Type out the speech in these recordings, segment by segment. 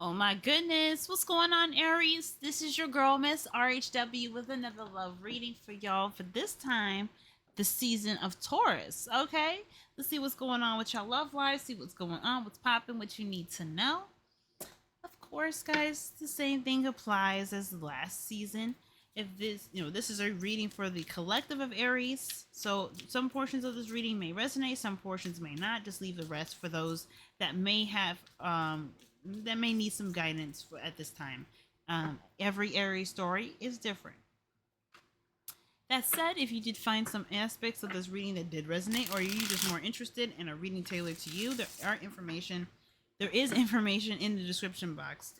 Oh my goodness, what's going on, Aries? This is your girl, Miss RHW, with another love reading for y'all for this time, the season of Taurus. Okay, let's see what's going on with y'all love life, see what's going on, what's popping, what you need to know. Of course, guys, the same thing applies as last season. If this is a reading for the collective of Aries. So some portions of this reading may resonate, some portions may not. Just leave the rest for those that may have that may need some guidance at this time. Every Aries story is different. That said, if you did find some aspects of this reading that did resonate, or you're just more interested in a reading tailored to you, there is information in the description box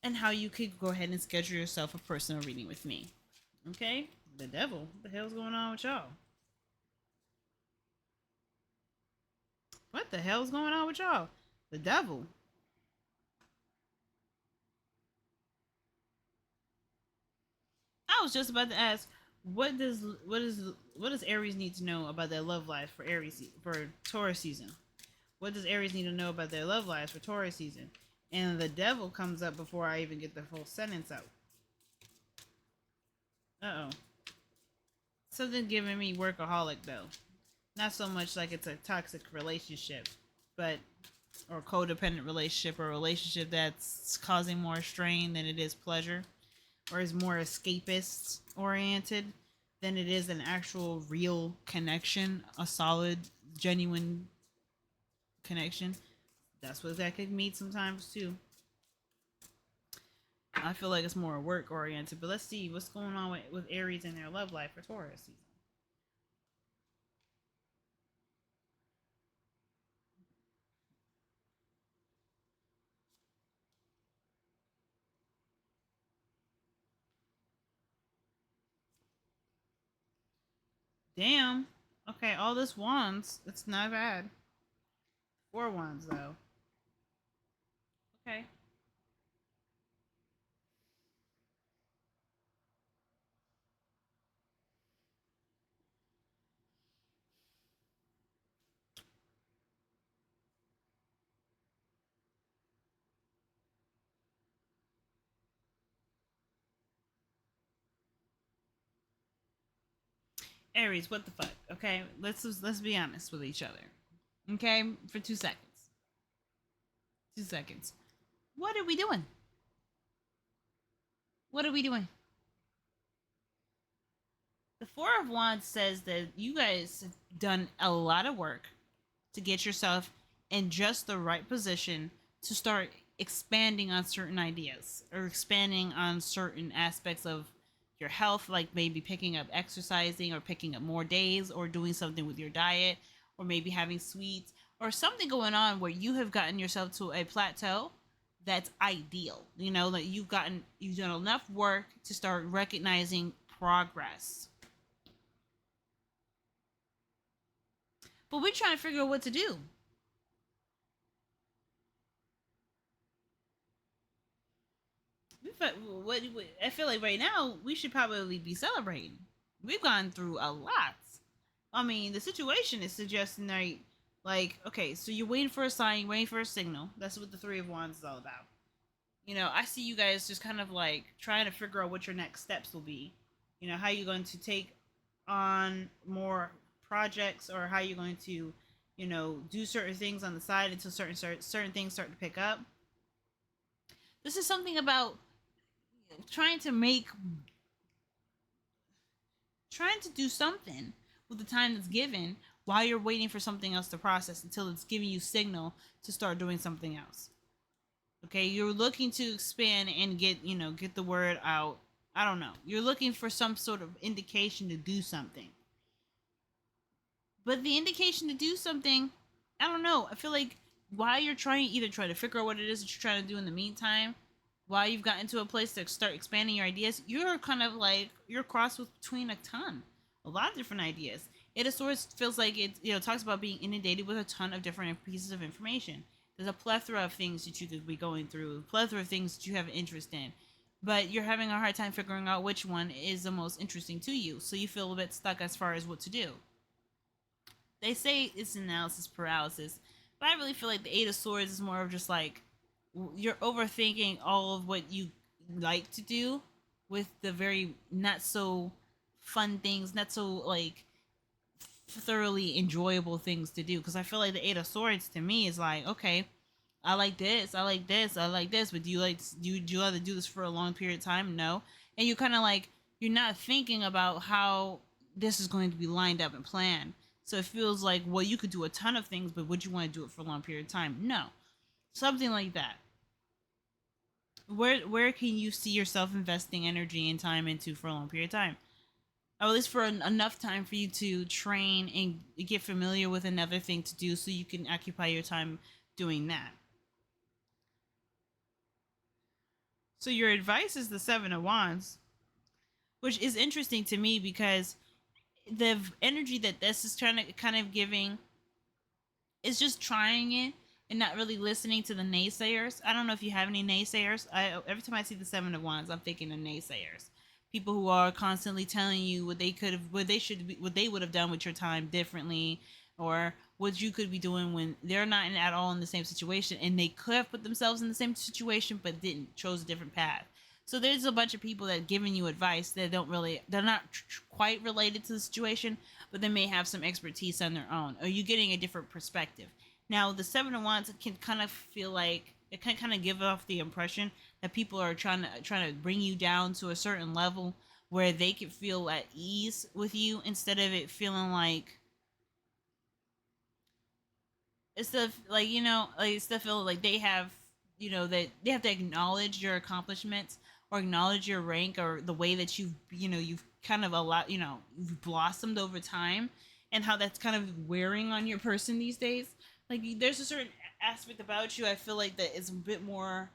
and how you could go ahead and schedule yourself a personal reading with me. Okay? The devil. What the hell's going on with y'all? What the hell's going on with y'all? The devil. I was just about to ask, what does Aries need to know about their love life for Taurus season? What does Aries need to know about their love lives for Taurus season? And the devil comes up before I even get the full sentence out. Uh oh. Something giving me workaholic though. Not so much like it's a toxic relationship, but or codependent relationship, or a relationship that's causing more strain than it is pleasure, or is more escapist oriented than it is an actual real connection, a solid, genuine connection. That's what that could mean sometimes too. I feel like it's more work oriented, but let's see what's going on with Aries and their love life for Taurus season. Damn. Okay, all this wands. It's not bad. Four wands though. Okay. Aries, what the fuck? Okay, let's be honest with each other. Okay, for 2 seconds. 2 seconds. What are we doing? What are we doing? The Four of Wands says that you guys have done a lot of work to get yourself in just the right position to start expanding on certain ideas or expanding on certain aspects of your health, like maybe picking up exercising or picking up more days or doing something with your diet or maybe having sweets or something going on where you have gotten yourself to a plateau that's ideal. You know, that you've done enough work to start recognizing progress. But we're trying to figure out what to do. I feel like right now we should probably be celebrating. We've gone through a lot. I mean, the situation is suggesting like okay, so you're waiting for a sign, you're waiting for a signal. That's what the Three of Wands is all about. You know, I see you guys just kind of like trying to figure out what your next steps will be. You know, how you're going to take on more projects, or how you're going to, do certain things on the side until certain things start to pick up. This is something about trying to make trying to do something with the time that's given while you're waiting for something else to process until it's giving you signal to start doing something else. Okay, you're looking to expand and get the word out. I don't know. You're looking for some sort of indication to do something. But the indication to do something, I don't know. I feel like while you're trying to figure out what it is that you're trying to do in the meantime, while you've gotten to a place to start expanding your ideas, you're kind of like you're crossed with between a lot of different ideas. It of sorts feels like it talks about being inundated with a ton of different pieces of information. There's a plethora of things that you could be going through, a plethora of things that you have an interest in, but you're having a hard time figuring out which one is the most interesting to you. So you feel a bit stuck as far as what to do. They say it's analysis paralysis, but I really feel like the Eight of Swords is more of just like you're overthinking all of what you like to do with the very not so fun things, not so like thoroughly enjoyable things to do. Because I feel like the Eight of Swords to me is like, okay, I like this, I like this, I like this, but do you rather do this for a long period of time? No, and you kind of like you're not thinking about how this is going to be lined up and planned. So it feels like, well, you could do a ton of things, but would you want to do it for a long period of time? No, something like that. Where can you see yourself investing energy and time into for a long period of time? Or at least for enough time for you to train and get familiar with another thing to do so you can occupy your time doing that. So your advice is the Seven of Wands, which is interesting to me because the energy that this is trying to kind of giving is just trying it and not really listening to the naysayers. I don't know if you have any naysayers. Every time I see the Seven of Wands, I'm thinking of naysayers. People who are constantly telling you what they could have, what they should be, what they would have done with your time differently, or what you could be doing when they're not at all in the same situation, and they could have put themselves in the same situation but didn't, chose a different path. So there's a bunch of people that are giving you advice that don't really, they're not quite related to the situation, but they may have some expertise on their own. Or you getting a different perspective. Now, the Seven of Wands can kind of feel like it can kind of give off the impression that people are trying to bring you down to a certain level where they can feel at ease with you, instead of it feeling like it's like, like it's feel like they have, that they have to acknowledge your accomplishments or acknowledge your rank or the way that you've kind of you've blossomed over time, and how that's kind of wearing on your person these days. Like there's a certain aspect about you, I feel like, that is a bit more,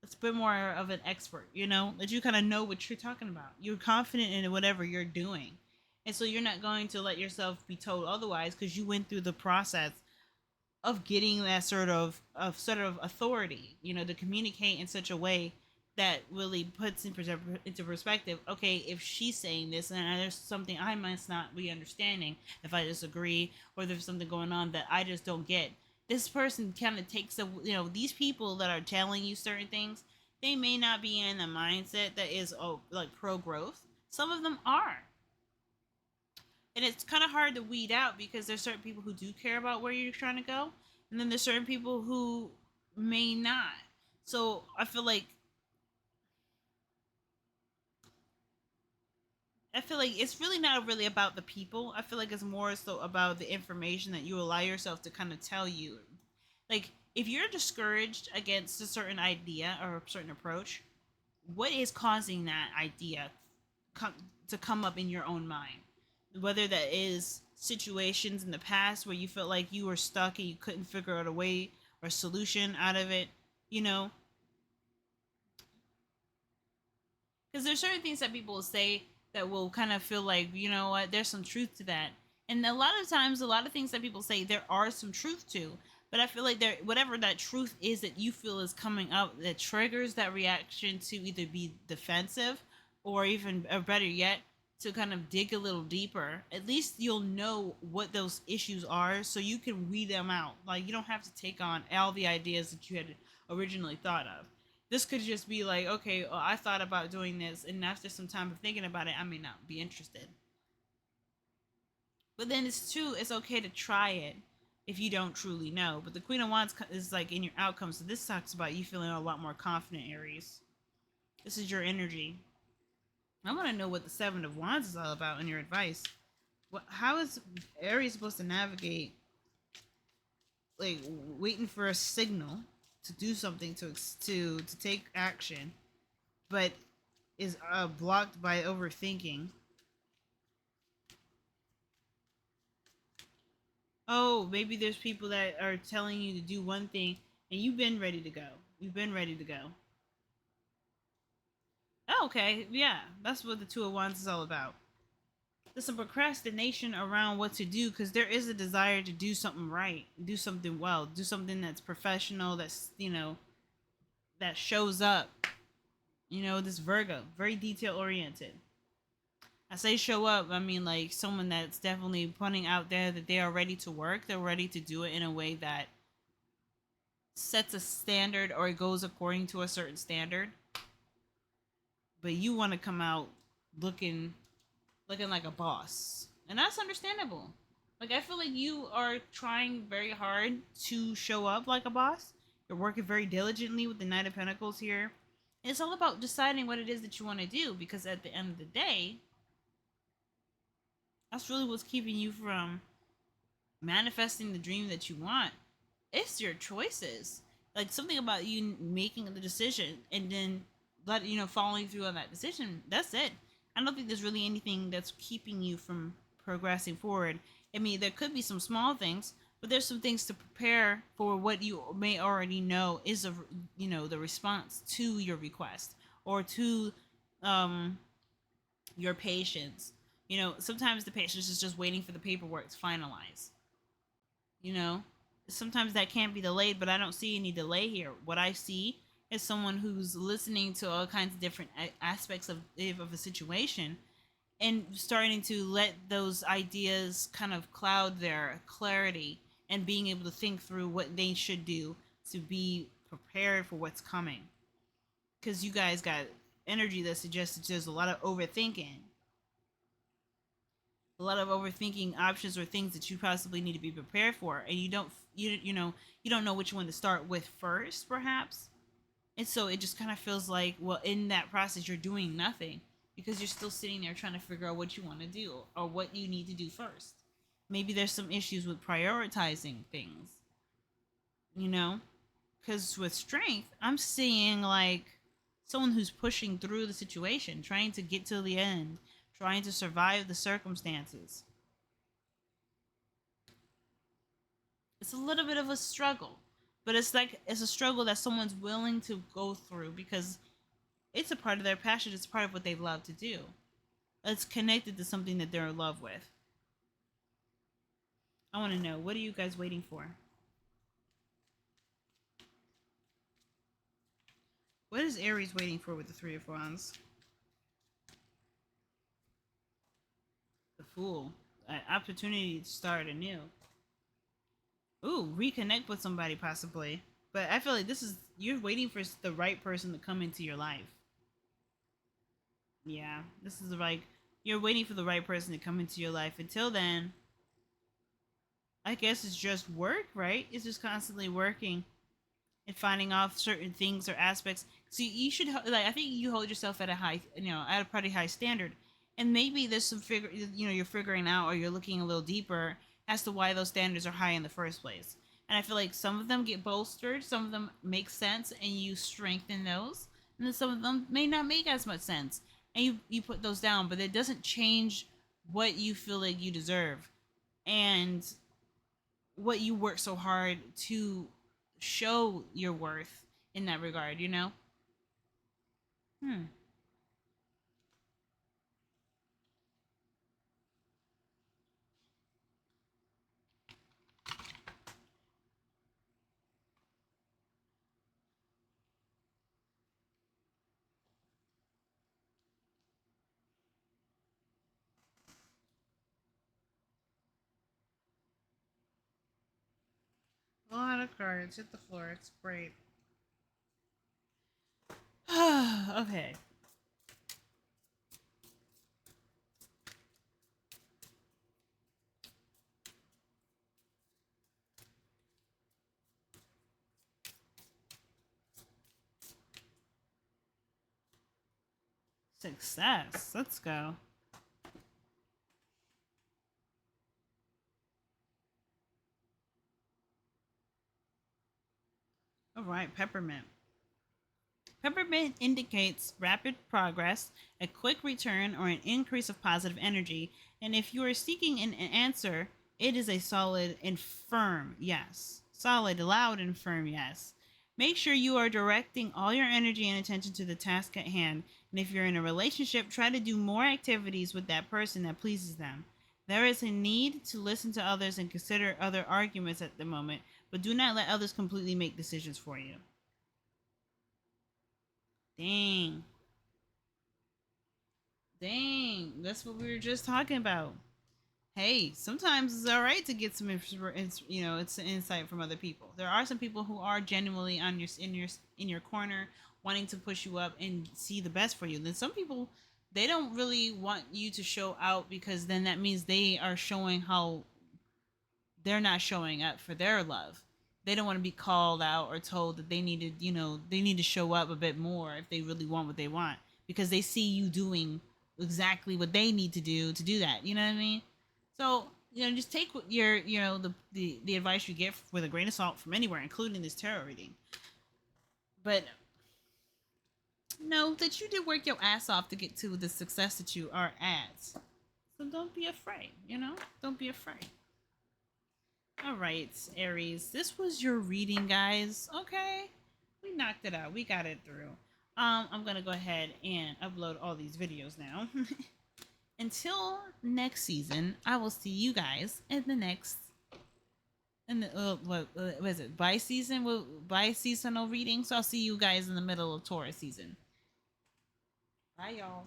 it's a bit more of an expert, that you kind of know what you're talking about. You're confident in whatever you're doing. And so you're not going to let yourself be told otherwise, because you went through the process of getting that sort of authority, to communicate in such a way that really puts into perspective. Okay, if she's saying this, and there's something I must not be understanding, if I disagree, or there's something going on that I just don't get. This person kind of takes these people that are telling you certain things. They may not be in a mindset that is like pro growth. Some of them are, and it's kind of hard to weed out because there's certain people who do care about where you're trying to go, and then there's certain people who may not. So I feel like it's really not really about the people. I feel like it's more so about the information that you allow yourself to kind of tell you. Like if you're discouraged against a certain idea or a certain approach, what is causing that idea come, to come up in your own mind? Whether that is situations in the past where you felt like you were stuck and you couldn't figure out a way or a solution out of it, you know, because there's certain things that people will say that will kind of feel like, you know what, there's some truth to that. And a lot of times, a lot of things that people say, there are some truth to. But I feel like there, whatever that truth is that you feel is coming up, that triggers that reaction to either be defensive, or even, or better yet, to kind of dig a little deeper. At least you'll know what those issues are, so you can weed them out. Like you don't have to take on all the ideas that you had originally thought of. This could just be like, okay, well, I thought about doing this, and after some time of thinking about it, I may not be interested. But then it's okay to try it if you don't truly know. But the Queen of Wands is like in your outcome, so this talks about you feeling a lot more confident, Aries. This is your energy. I want to know what the Seven of Wands is all about in your advice. How is Aries supposed to navigate, like waiting for a signal to do something, to take action, but is blocked by overthinking? Oh, maybe there's people that are telling you to do one thing and you've been ready to go. You've been ready to go. Oh, okay, yeah, that's what the Two of Wands is all about. There's some procrastination around what to do because there is a desire to do something right, do something well, do something that's professional, that's, that shows up. This Virgo, very detail oriented. I say show up, I mean like someone that's definitely putting out there that they are ready to work, they're ready to do it in a way that sets a standard or it goes according to a certain standard, but you want to come out looking like a boss. And that's understandable. Like I feel like you are trying very hard to show up like a boss. You're working very diligently with the Knight of Pentacles here. And it's all about deciding what it is that you want to do, because at the end of the day, that's really what's keeping you from manifesting the dream that you want. It's your choices. Like something about you making the decision and then following through on that decision. That's it. I don't think there's really anything that's keeping you from progressing forward. I mean, there could be some small things, but there's some things to prepare for what you may already know is the response to your request or to um your patience. Sometimes the patience is just waiting for the paperwork to finalize. you know Sometimes that can't be delayed, but I don't see any delay here. What I see is someone who's listening to all kinds of different aspects of a situation and starting to let those ideas kind of cloud their clarity and being able to think through what they should do to be prepared for what's coming, because you guys got energy that suggests that there's a lot of overthinking options or things that you possibly need to be prepared for, and you don't know which one to start with first, perhaps. And so it just kind of feels like, well, in that process you're doing nothing because you're still sitting there trying to figure out what you want to do or what you need to do first. Maybe there's some issues with prioritizing things, you know because with strength I'm seeing like someone who's pushing through the situation, trying to get to the end, trying to survive the circumstances. It's a little bit of a struggle, but it's a struggle that someone's willing to go through because it's a part of their passion. It's part of what they love to do. It's connected to something that they're in love with. I want to know, what are you guys waiting for? What is Aries waiting for with the Three of Wands? The Fool. An opportunity to start anew. Ooh, reconnect with somebody possibly. But I feel like you're waiting for the right person to come into your life. Yeah, this is like you're waiting for the right person to come into your life. Until then, I guess it's just work, right? It's just constantly working and finding off certain things or aspects. So you should I think you hold yourself at a pretty high standard, and maybe there's some you're figuring out, or you're looking a little deeper as to why those standards are high in the first place. And I feel like some of them get bolstered, some of them make sense, and you strengthen those, and then some of them may not make as much sense, and you put those down, but it doesn't change what you feel like you deserve and what you work so hard to show your worth in that regard. Hmm. A lot of cards hit the floor. It's great. Okay. Success. Let's go. All right, peppermint. Peppermint indicates rapid progress, a quick return, or an increase of positive energy. And if you are seeking an answer, it is a solid and firm yes. Solid, loud, and firm yes. Make sure you are directing all your energy and attention to the task at hand. And if you're in a relationship, try to do more activities with that person that pleases them. There is a need to listen to others and consider other arguments at the moment, but do not let others completely make decisions for you. Dang. Dang. That's what we were just talking about. Hey, sometimes it's all right to get some, it's an insight from other people. There are some people who are genuinely on your corner, wanting to push you up and see the best for you. Then some people, they don't really want you to show out, because then that means they are showing how they're not showing up for their love. They don't want to be called out or told that they need to show up a bit more if they really want what they want, because they see you doing exactly what they need to do that. You know what I mean? So, just take the advice you get with a grain of salt from anywhere, including this tarot reading. But know that you did work your ass off to get to the success that you are at. So don't be afraid, Don't be afraid. All right, Aries, this was your reading, guys. Okay, we knocked it out. We got it through. I'm gonna go ahead and upload all these videos now. Until next season, I will see you guys in the next, what is it? Bi-seasonal reading. So I'll see you guys in the middle of Taurus season. Bye, y'all.